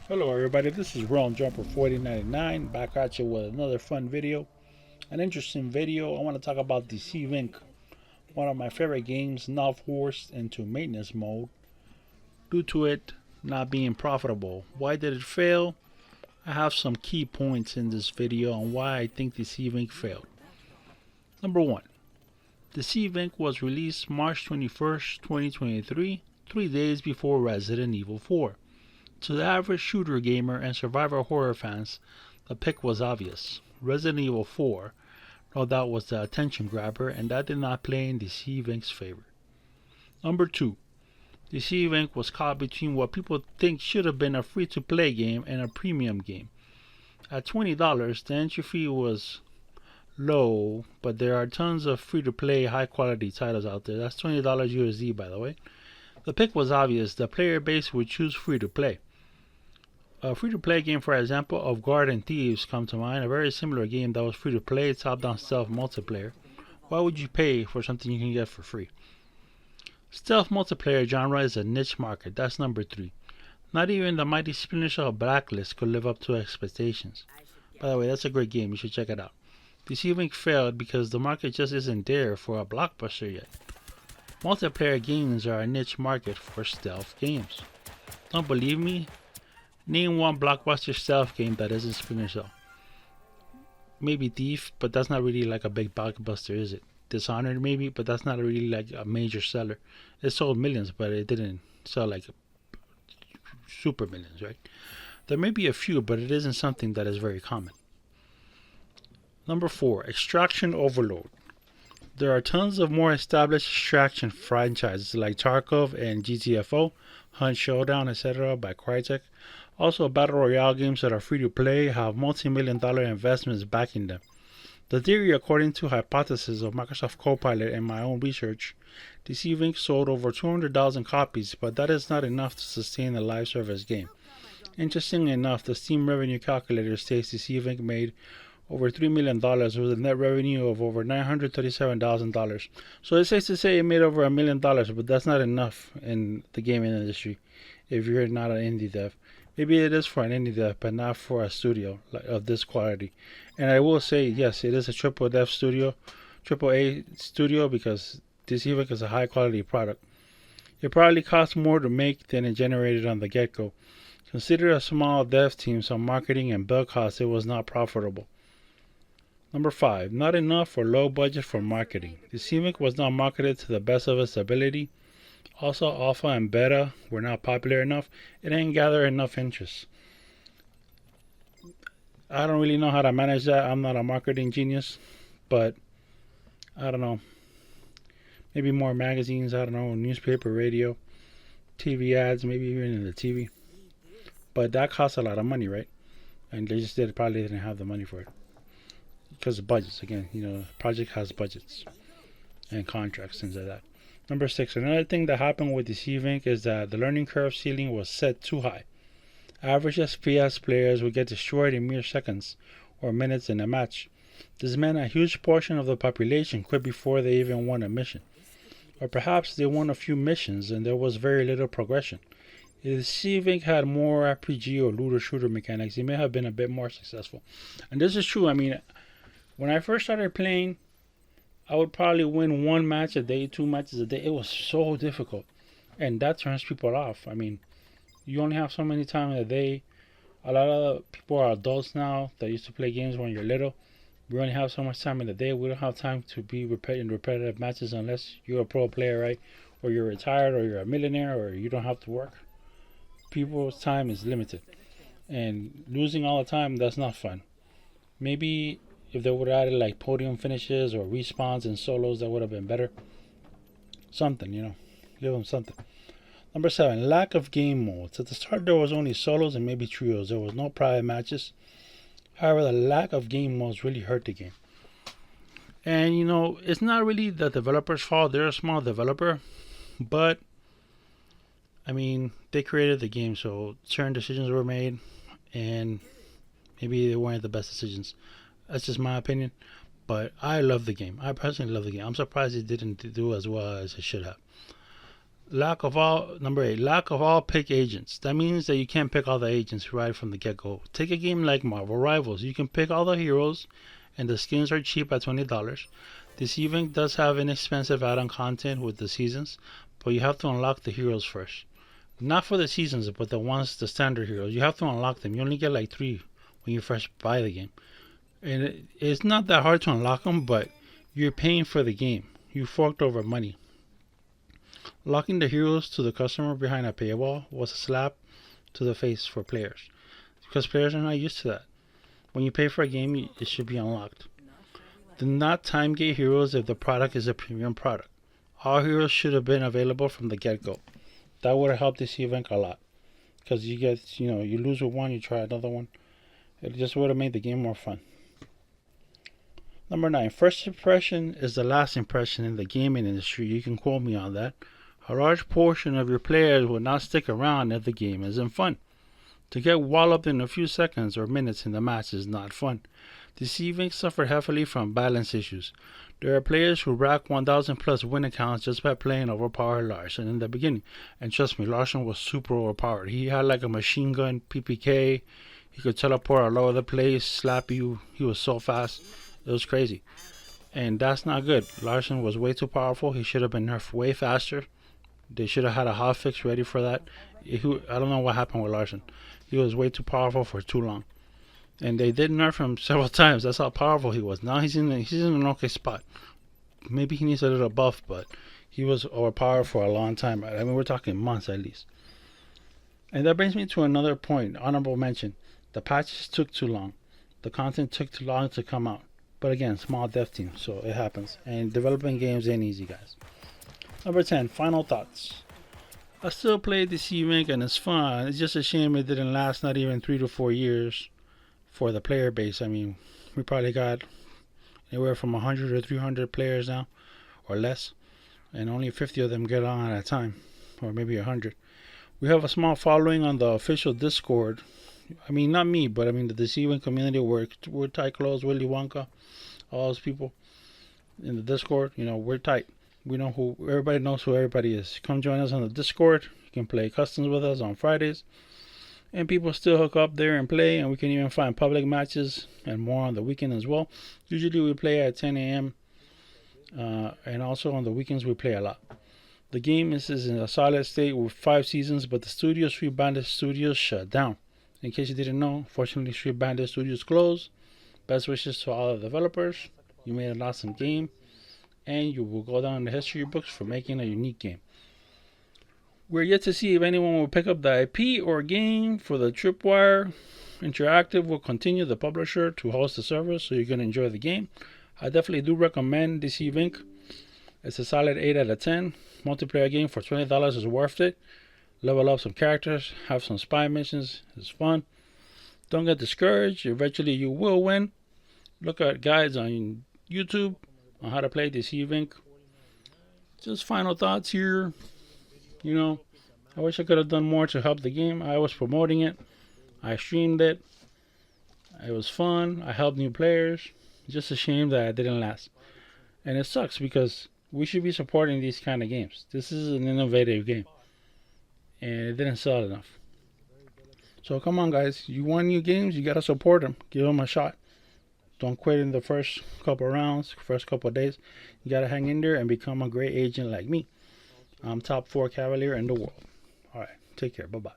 Hello everybody, this is Realm Jumper 4099 back at you with another fun video. An interesting video. I want to talk about Deceive Inc. One of my favorite games, now forced into maintenance mode due to it not being profitable. Why did it fail? I have some key points in this video on why I think Deceive Inc. failed. Number 1. Deceive Inc. was released March 21st, 2023, 3 days before Resident Evil 4. To the average shooter gamer and survival horror fans, the pick was obvious. Resident Evil 4, no doubt, was the attention grabber, and that did not play in Deceive Inc.'s favor. Number 2. Deceive Inc. was caught between what people think should have been a free-to-play game and a premium game. At $20, the entry fee was low, but there are tons of free-to-play, high-quality titles out there. That's $20 USD, by the way. The pick was obvious. The player base would choose free-to-play. A free-to-play game, for example, of Guards and Thieves come to mind, a very similar game that was free-to-play, top-down stealth multiplayer. Why would you pay for something you can get for free? Stealth multiplayer genre is a niche market. That's number 3. Not even the mighty Splinter Cell Blacklist could live up to expectations. By the way, that's a great game. You should check it out. Deceive Inc. failed because the market just isn't there for a blockbuster yet. Multiplayer games are a niche market for stealth games. Don't believe me? Name one blockbuster stealth game that isn't Splinter Cell. Maybe Thief, but that's not really like a big blockbuster, is it? Dishonored maybe, but that's not really like a major seller. It sold millions, but it didn't sell like super millions, right? There may be a few, but it isn't something that is very common. Number 4, Extraction Overload. There are tons of more established extraction franchises like Tarkov and GTFO, Hunt Showdown, etc. by Crytek. Also, battle royale games that are free to play have multi-million-dollar investments backing them. The theory, according to hypothesis of Microsoft Copilot and my own research, Deceive Inc. sold over 200,000 copies, but that is not enough to sustain a live service game. Interestingly enough, the Steam revenue calculator states Deceive Inc. made over $3 million with a net revenue of over $937,000. So it's safe to say it made over $1 million, but that's not enough in the gaming industry if you're not an indie dev. Maybe it is for an indie dev, but not for a studio of this quality. And I will say, yes, it is a triple dev studio, triple A studio, because Deceive Inc. is a high quality product. It probably cost more to make than it generated on the get-go. Consider a small dev team, some marketing and build costs, it was not profitable. Number 5, not enough or low budget for marketing. Deceive Inc. was not marketed to the best of its ability. Also, alpha and beta were not popular enough. It didn't gather enough interest. I don't really know how to manage that. I'm not a marketing genius, but I don't know. Maybe more magazines, I don't know, newspaper, radio, TV ads, maybe even in the TV. But that costs a lot of money, right? And they just probably didn't have the money for it. Because of budgets, again, project has budgets and contracts, things like that. Number 6, another thing that happened with Deceive Inc. is that the learning curve ceiling was set too high. Average FPS players would get destroyed in mere seconds or minutes in a match. This meant a huge portion of the population quit before they even won a mission. Or perhaps they won a few missions and there was very little progression. If Deceive Inc. had more RPG or looter shooter mechanics, it may have been a bit more successful. And this is true. I mean, when I first started playing, I would probably win 1 match a day, 2 matches a day. It was so difficult. And that turns people off. I mean, you only have so many time in a day. A lot of people are adults now that used to play games when you're little. We only have so much time in the day. We don't have time to be in repetitive matches unless you're a pro player, right? Or you're retired, or you're a millionaire, or you don't have to work. People's time is limited. And losing all the time, that's not fun. Maybe if they would have added like podium finishes or respawns and solos, that would have been better. Something, give them something. Number 7, lack of game modes. At the start, there was only solos and maybe trios. There was no private matches. However, the lack of game modes really hurt the game. And it's not really the developer's fault. They're a small developer, but I mean, they created the game, so certain decisions were made, and maybe they weren't the best decisions. That's just my opinion. But I love the game. I personally love the game. I'm surprised it didn't do as well as it should have. Number 8, lack of all pick agents. That means that you can't pick all the agents right from the get-go. Take a game like Marvel Rivals. You can pick all the heroes, and the skins are cheap at $20. Deceive Inc does have inexpensive add-on content with the seasons, but you have to unlock the heroes first. Not for the seasons, but the standard heroes. You have to unlock them. You only get like 3 when you first buy the game. And it's not that hard to unlock them, but you're paying for the game. You forked over money. Locking the heroes to the customer behind a paywall was a slap to the face for players, because players are not used to that. When you pay for a game, it should be unlocked. Do not time gate heroes if the product is a premium product. All heroes should have been available from the get-go. That would have helped Deceive Inc a lot, because you lose with one, you try another one. It just would have made the game more fun. Number 9, first impression is the last impression in the gaming industry. You can quote me on that. A large portion of your players will not stick around if the game isn't fun. To get walloped in a few seconds or minutes in the match is not fun. Deceive Inc suffered heavily from balance issues. There are players who rack 1,000 plus win accounts just by playing overpowered Larson in the beginning. And trust me, Larson was super overpowered. He had like a machine gun, PPK. He could teleport all over the place, slap you. He was so fast. It was crazy. And that's not good. Larson was way too powerful. He should have been nerfed way faster. They should have had a hotfix ready for that. I don't know what happened with Larson. He was way too powerful for too long. And they did nerf him several times. That's how powerful he was. Now he's in an okay spot. Maybe he needs a little buff, but he was overpowered for a long time. I mean, we're talking months at least. And that brings me to another point. Honorable mention. The patches took too long. The content took too long to come out. But again, small dev team, so it happens. And developing games ain't easy, guys. Number 10, final thoughts. I still play Deceive Inc and it's fun. It's just a shame it didn't last not even 3 to 4 years for the player base. I mean, we probably got anywhere from 100 to 300 players now, or less. And only 50 of them get on at a time, or maybe 100. We have a small following on the official Discord. I mean, not me, but I mean the Deceive Inc community. We're tight close, Willy Wonka, all those people in the Discord. We're tight. We know everybody knows who everybody is. Come join us on the Discord. You can play customs with us on Fridays. And people still hook up there and play, and we can even find public matches and more on the weekend as well. Usually we play at 10 a.m. And also on the weekends we play a lot. The game is in a solid state with 5 seasons, but the studio, Street Bandit Studios, shut down. In case you didn't know, fortunately Street Bandit Studios closed. Best wishes to all the developers. You made an awesome game, and you will go down in the history books for making a unique game. We're yet to see if anyone will pick up the IP or game for the Tripwire. Interactive will continue, the publisher, to host the server, so you're going to enjoy the game. I definitely do recommend Deceive Inc. It's a solid 8 out of 10. Multiplayer game for $20 is worth it. Level up some characters, have some spy missions. It's fun. Don't get discouraged. Eventually you will win. Look at guides on YouTube on how to play Deceive Inc. Just final thoughts here. I wish I could have done more to help the game. I was promoting it. I streamed it. It was fun. I helped new players. Just a shame that it didn't last. And it sucks because we should be supporting these kind of games. This is an innovative game. And it didn't sell enough. So come on, guys. You want new games, you got to support them. Give them a shot. Don't quit in the first couple rounds, first couple of days. You got to hang in there and become a great agent like me. I'm top 4 Cavalier in the world. All right. Take care. Bye-bye.